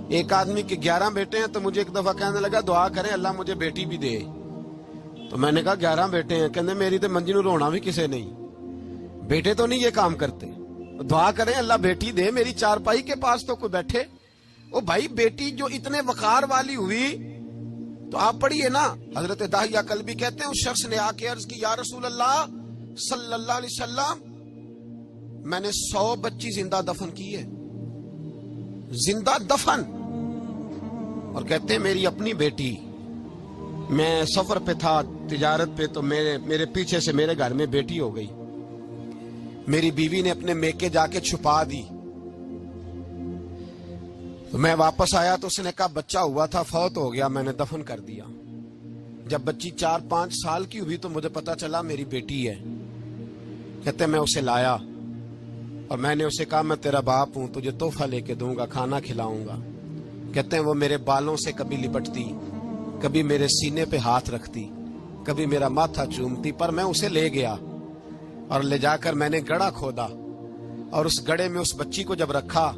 ایک آدمی کے 11 بیٹے ہیں تو مجھے ایک دفعہ کہنے لگا دعا کریں اللہ مجھے بیٹی بھی دے. تو میں نے کہا 11 بیٹے ہیں, کہنے میری تو منجی نو رونا بھی کسے نہیں, بیٹے تو نہیں یہ کام کرتے, دعا کریں اللہ بیٹی دے, میری چارپائی کے پاس تو کوئی بیٹھے. او بھائی بیٹی جو اتنے وقار والی ہوئی تو آپ پڑھیے نا, حضرت داہیہ کلبی کہتے ہیں اس شخص نے آ کے عرض کی یا رسول اللہ صلی اللہ علیہ وسلم میں نے 100 بچی زندہ دفن کی ہے, زندہ دفن. اور کہتے ہیں میری اپنی بیٹی, میں سفر پہ تھا تجارت پہ, تو میرے پیچھے سے میرے گھر میں بیٹی ہو گئی, میری بیوی نے اپنے میکے جا کے چھپا دی. تو میں واپس آیا تو اس نے کہا بچہ ہوا تھا فوت ہو گیا, میں نے دفن کر دیا. جب بچی 4-5 سال کی ہوئی تو مجھے پتا چلا میری بیٹی ہے. کہتے ہیں میں اسے لایا اور میں نے اسے کہا میں تیرا باپ ہوں, تجھے تحفہ لے کے دوں گا, کھانا کھلاؤں گا. کہتے ہیں وہ میرے بالوں سے کبھی لپٹتی, کبھی میرے سینے پہ ہاتھ رکھتی, کبھی میرا ماتھا چومتی, پر میں اسے لے گیا اور لے جا کر میں نے گڑھا کھودا اور اس گڑھے میں اس بچی کو جب رکھا,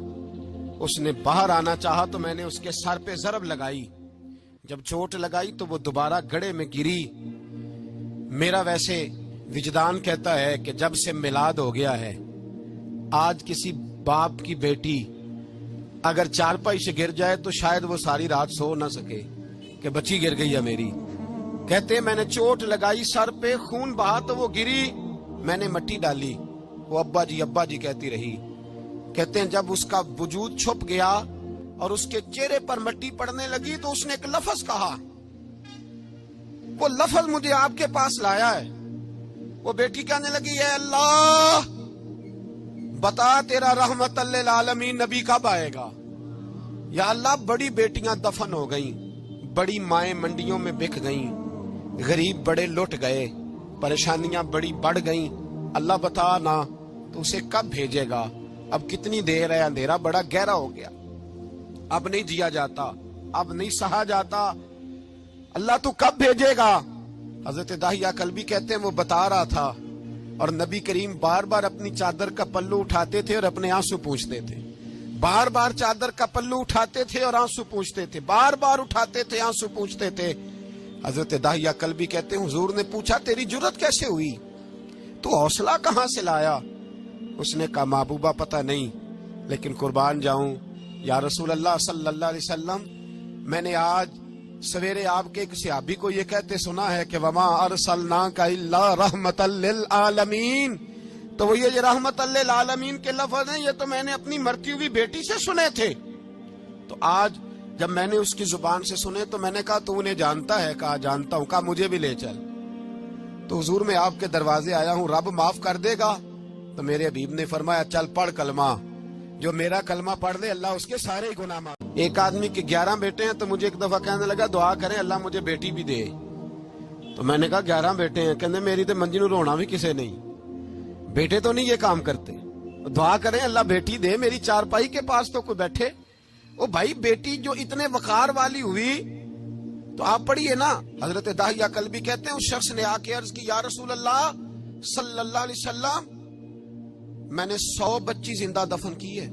اس نے باہر آنا چاہا تو میں نے اس کے سر پہ ضرب لگائی. جب چوٹ لگائی تو وہ دوبارہ گڑھے میں گری. میرا ویسے وجدان کہتا ہے کہ جب سے میلاد ہو گیا ہے, آج کسی باپ کی بیٹی اگر چارپائی سے گر جائے تو شاید وہ ساری رات سو نہ سکے کہ بچی گر گئی ہے میری. کہتے ہیں میں نے چوٹ لگائی سر پہ, خون بہا تو وہ گری, میں نے مٹی ڈالی, وہ ابا جی کہتی رہی. کہتے ہیں جب اس کا وجود چھپ گیا اور اس کے چہرے پر مٹی پڑنے لگی تو اس نے ایک لفظ کہا, وہ لفظ مجھے آپ کے پاس لایا ہے. وہ بیٹی کہنے لگی اے اللہ بتا تیرا رحمت للعالمین نبی کب آئے گا. یا اللہ بڑی بیٹیاں دفن ہو گئیں, بڑی مائیں منڈیوں میں بک گئیں, غریب بڑے لٹ گئے, پریشانیاں بڑی بڑھ گئیں, اللہ بتا نا تو اسے کب بھیجے گا. اب کتنی دیر ہے, اندھیرا بڑا گہرا ہو گیا, اب نہیں جیا جاتا, اب نہیں سہا جاتا, اللہ تو کب بھیجے گا. حضرت داہیہ کلبی کہتے ہیں وہ بتا رہا تھا اور نبی کریم بار بار اپنی چادر کا پلو اٹھاتے تھے اور اپنے آنسو پوچھتے تھے, بار بار چادر کا پلو اٹھاتے تھے اور آنسو پوچھتے تھے, بار بار اٹھاتے تھے آنسو پوچھتے تھے. حضرت داہیہ کلبی کہتے ہیں حضور نے پوچھا تیری جرت کیسے ہوئی, تو حوصلہ کہاں سے لایا. اس نے کہا محبوبہ پتہ نہیں, لیکن قربان جاؤں یا رسول اللہ صلی اللہ علیہ وسلم میں نے آج سویرے آپ کے ایک صحابی کو یہ کہتے سنا ہے کہ وما ارسلناک الا رحمتا للعالمین. تو وہ یہ رحمت للعالمین کے لفظ ہیں, یہ تو میں نے اپنی مرتی ہوئی بیٹی سے سنے تھے. تو آج جب میں نے اس کی زبان سے سنے تو میں نے کہا تو انہیں جانتا ہے, کہا جانتا ہوں, کہا مجھے بھی لے چل. تو حضور میں آپ کے دروازے آیا ہوں, رب معاف کر دے گا. تو میرے حبیب نے فرمایا چل پڑھ کلمہ, جو میرا کلمہ پڑھ لے اللہ اس کے سارے گناہ معاف. ایک آدمی کے 11 بیٹے ہیں تو مجھے ایک دفعہ کہنے لگا دعا کریں اللہ مجھے بیٹی بھی دے. تو میں نے کہا 11 بیٹے ہیں, کہنے میری تو منجی نو رونا بھی کسے نہیں, بیٹے تو نہیں یہ کام کرتے, دعا کریں اللہ بیٹی دے, میری چارپائی کے پاس تو کوئی بیٹھے. او بھائی بیٹی جو اتنے وقار والی ہوئی تو آپ پڑھیے نا, حضرت داہیہ کلبی کہتے ہیں اس شخص نے آ کے عرض کی یا رسول اللہ صلی اللہ علیہ وسلم میں نے 100 بچی زندہ دفن کی ہے,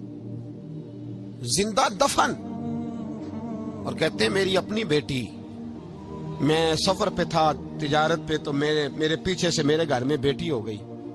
زندہ دفن. اور کہتے ہیں میری اپنی بیٹی, میں سفر پہ تھا تجارت پہ, تو میرے پیچھے سے میرے گھر میں بیٹی ہو گئی,